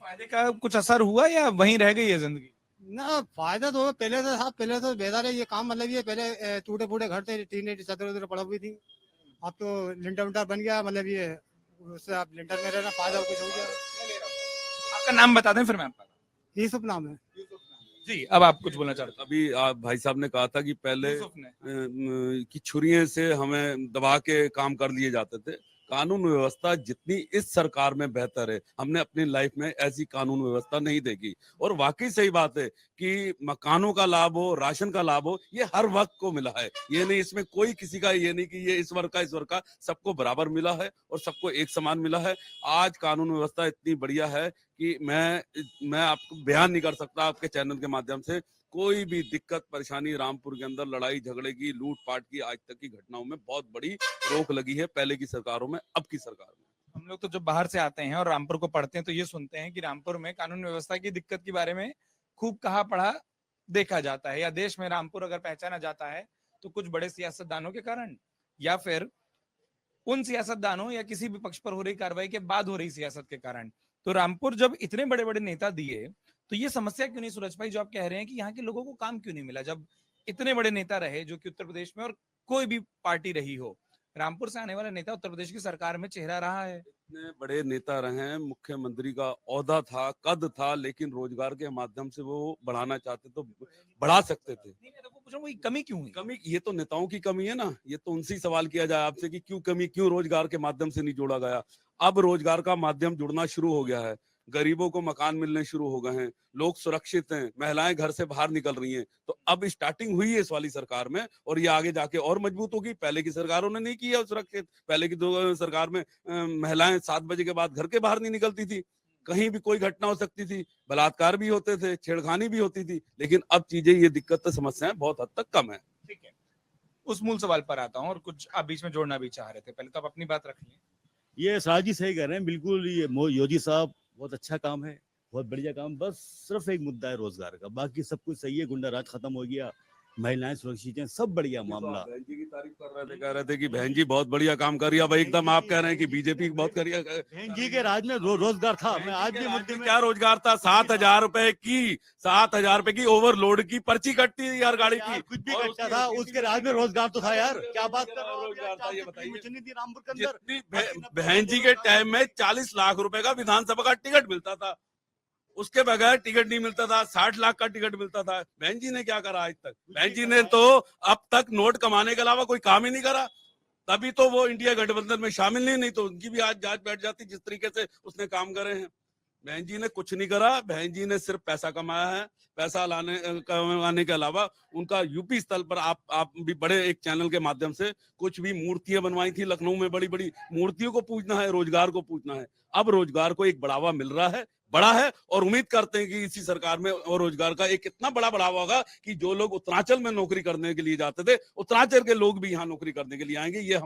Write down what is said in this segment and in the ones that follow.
फायदे का कुछ असर हुआ या वहीं रह गई है जिंदगी? ना फायदा तो पहले तो साहब, पहले तो बेहतर है ये काम, मतलब ये पहले टूटे फूटे घर थे, टीने की चादर उधर पड़ी हुई थी। अब तो लिंटर विंटर बन गया, मतलब ये उससे आप लिंटर में रहना, फायदा कुछ हो गया। आपका नाम बता दें फिर मैं आपका। यूसुफ नाम है। जी, अब आप कुछ बोलना चाहते अभी भाई साहब ने कहा था कि पहले यूसुफ ने। कि छुरियों से हमें दबा के काम कर लिए जाते थे। कानून व्यवस्था जितनी इस सरकार में बेहतर है, हमने अपनी लाइफ में ऐसी कानून व्यवस्था नहीं देखी। और वाकई सही बात है कि मकानों का लाभ हो, राशन का लाभ हो, ये हर वक्त को मिला है। ये नहीं, इसमें कोई किसी का ये नहीं कि ये इस वर्ग का, सबको बराबर मिला है और सबको एक समान मिला है। आज कानून व्यवस्था इतनी बढ़िया है कि मैं आपको बयान नहीं कर सकता आपके चैनल के माध्यम से। कोई भी दिक्कत परेशानी रामपुर के अंदर लड़ाई झगड़े की, लूट पाट की, आज तक की घटनाओं में बहुत बड़ी रोक लगी है, पहले की सरकारों में, अब की सरकार में। हम लोग तो जब बाहर से आते हैं और रामपुर को पढ़ते हैं तो ये सुनते हैं कि रामपुर में कानून व्यवस्था की दिक्कत के बारे में खूब कहा पढ़ा देखा जाता है, या देश में रामपुर अगर पहचाना जाता है तो कुछ बड़े सियासतदानों के कारण, या फिर उन सियासतदानों या किसी भी पक्ष पर हो रही कार्रवाई के बाद हो रही सियासत के कारण। तो रामपुर जब इतने बड़े बड़े नेता दिए तो ये समस्या क्यों नहीं सुलझ पाई, जो आप कह रहे हैं कि यहाँ के लोगों को काम क्यों नहीं मिला? जब इतने बड़े नेता रहे जो कि उत्तर प्रदेश में, और कोई भी पार्टी रही हो, रामपुर से आने वाला नेता उत्तर प्रदेश की सरकार में चेहरा रहा है। इतने बड़े नेता रहे, मुख्यमंत्री का ओहदा था, कद था, लेकिन रोजगार के माध्यम से वो बढ़ाना चाहते तो बढ़ा सकते थे। नहीं, मैं तो पूछ रहा हूँ, कमी क्यों हुई? कमी, ये तो नेताओं की कमी है ना। ये तो उनसे सवाल किया जाए आपसे कि क्यों कमी, क्यों रोजगार के माध्यम से नहीं जोड़ा गया। अब रोजगार का माध्यम जुड़ना शुरू हो गया है, गरीबों को मकान मिलने शुरू हो गए हैं, लोग सुरक्षित हैं, महिलाएं घर से बाहर निकल रही हैं। तो अब स्टार्टिंग हुई है इस वाली सरकार में, और ये आगे जाके और मजबूत होगी। पहले की सरकारों ने नहीं किया सुरक्षित। पहले की दो सरकार में महिलाएं 7 बजे के बाद घर के बाहर नहीं निकलती थी, कहीं भी कोई घटना हो सकती थी, बलात्कार भी होते थे, छेड़खानी भी होती थी। लेकिन अब चीजें, ये दिक्कत, समस्याएं बहुत हद तक कम है। ठीक है, उस मूल सवाल पर आता हूँ, और कुछ आप बीच में जोड़ना भी चाह रहे थे, पहले तो आप अपनी बात रखिए। ये साजी सही कह रहे हैं बिल्कुल। ये योगी साहब बहुत अच्छा काम है, बहुत बढ़िया काम। बस सिर्फ एक मुद्दा है रोजगार का, बाकी सब कुछ सही है। गुंडा राज खत्म हो गया, महिलाएं सुरक्षित हैं, सब बढ़िया मामला। बहन जी की तारीफ कर रहे थे, कह रहे थे कि बहन जी बहुत बढ़िया काम कर रही है। अब एकदम आप कह रहे हैं कि बीजेपी बहुत करिए। बहन जी के राज में रोजगार था। मैं आज भी मुद्दे में, क्या रोजगार था? 7,000 रुपए की ओवरलोड की पर्ची कटती थी यार गाड़ी की। कुछ भी कटता था, उसके राज में रोजगार तो था यार। क्या बात कर रहे हो? रोजगार था, ये बताइए। कुछ नहीं थी रामपुर के अंदर। बहन जी के टाइम में 40 लाख रुपए का विधानसभा का टिकट मिलता था, उसके बगैर टिकट नहीं मिलता था। 60 लाख का टिकट मिलता था। बहन जी ने क्या करा आज तक? बहन जी ने तो अब तक नोट कमाने के अलावा कोई काम ही नहीं करा। तभी तो वो इंडिया गठबंधन में शामिल नहीं तो उनकी भी आज जांच बैठ जाती, जिस तरीके से उसने काम करे हैं। बहन जी ने कुछ नहीं करा। बहन जी ने सिर्फ पैसा कमाया है। पैसा कमाने के अलावा उनका यूपी स्तर पर, आप भी बड़े एक चैनल के माध्यम से कुछ भी मूर्तियां बनवाई थी लखनऊ में, बड़ी बड़ी मूर्तियों को पूजना है, रोजगार को पूजना है। अब रोजगार को एक बढ़ावा मिल रहा है, बड़ा है, और उम्मीद करते हैं कि इसी सरकार में और रोजगार का एक इतना बड़ा बढ़ावा होगा कि जो लोग उत्तरांचल में नौकरी करने के लिए जाते थे, उत्तरांचल के लोग भी यहाँ नौकरी करने के लिए आएंगे। ये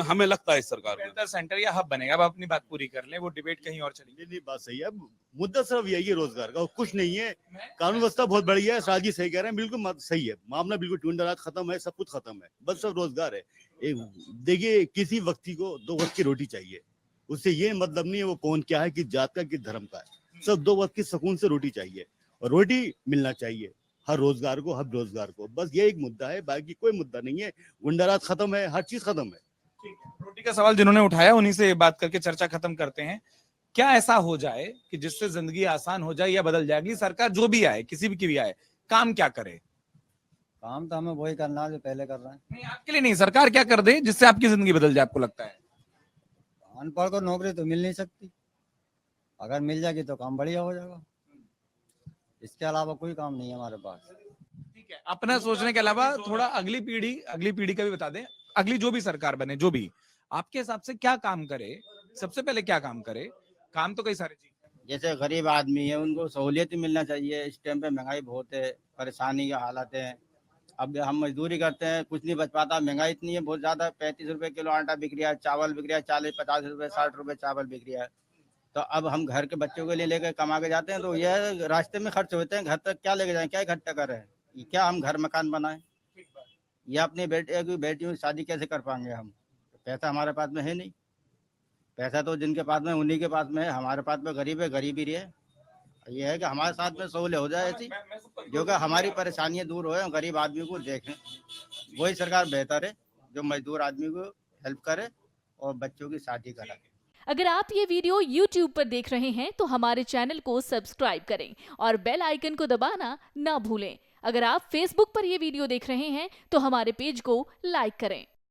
हमें लगता है इस सरकार में सेंटर या हब बनेगा। अब अपनी बात पूरी कर ले, वो डिबेट कहीं और चलेगी। नहीं, बात सही है। मुद्दा सिर्फ यही है रोजगार का, और कुछ नहीं है। कानून व्यवस्था बहुत बढ़िया है, साजी सही कह रहे हैं, बिल्कुल सही है। मामला बिल्कुल टूंडराज खत्म है, सब कुछ खत्म है, बस सब रोजगार है। देखिए, किसी व्यक्ति को 2 वक्त की रोटी चाहिए। उससे ये मतलब नहीं है वो कौन क्या है, किस जात का, किस धर्म का है। सब 2 वक्त की सुकून से रोटी चाहिए, और रोटी मिलना चाहिए हर रोजगार को, हर रोजगार को। बस ये एक मुद्दा है, बाकी कोई मुद्दा नहीं है। गुंडाराज खत्म है, हर चीज खत्म है। ठीक है, रोटी का सवाल जिन्होंने उठाया उन्हीं से बात करके चर्चा खत्म करते हैं। क्या ऐसा हो जाए कि जिससे जिंदगी आसान हो जाए या बदल जाएगी? सरकार जो भी आए, किसी भी की भी आए, काम क्या करे? काम तो हमें वही करना है जो पहले कर रहे हैं। नहीं, आपके लिए नहीं, सरकार क्या कर दे जिससे आपकी जिंदगी बदल जाए, आपको लगता है? अनपढ़ को नौकरी तो मिल नहीं सकती, अगर मिल जाएगी तो काम बढ़िया हो जाएगा। इसके अलावा कोई काम नहीं है हमारे पास। ठीक है, अपना सोचने के अलावा थोड़ा अगली पीढ़ी का भी बता दें। अगली जो भी सरकार बने, जो भी, आपके हिसाब से क्या काम करे? सबसे पहले क्या काम करे? काम तो कई सारे चीज, जैसे गरीब आदमी है उनको सहूलियत मिलना चाहिए। इस टाइम पे महंगाई बहुत है, परेशानी के हालात है। अब हम मजदूरी करते हैं, कुछ नहीं बच पाता। महंगाई इतनी है बहुत ज्यादा, 35 रुपए किलो आटा बिक रहा है, चावल बिक रहा है 40-50 रुपए, 60 रुपए चावल बिक रहा है। तो अब हम घर के बच्चों के लिए लेकर कमा के जाते हैं, तो यह रास्ते में खर्च होते हैं। घर तक क्या लेके जाएं, क्या इकट्ठा कर रहे हैं? क्या हम घर मकान बनाएं, या अपनी बेटियों की शादी कैसे कर पाएंगे हम? पैसा हमारे पास में है नहीं। पैसा तो जिनके पास में उन्हीं के पास में है, हमारे पास में गरीब है, गरीब ही रहे। ये है कि हमारे साथ में सहूलियत हो जाए ऐसी, जो कि हमारी परेशानियां दूर हो, गरीब आदमी को देखें। वही सरकार बेहतर है जो मजदूर आदमी को हेल्प करे और बच्चों की शादी कराए। अगर आप ये वीडियो YouTube पर देख रहे हैं तो हमारे चैनल को सब्सक्राइब करें और बेल आइकन को दबाना ना भूलें। अगर आप Facebook पर ये वीडियो देख रहे हैं तो हमारे पेज को लाइक करें।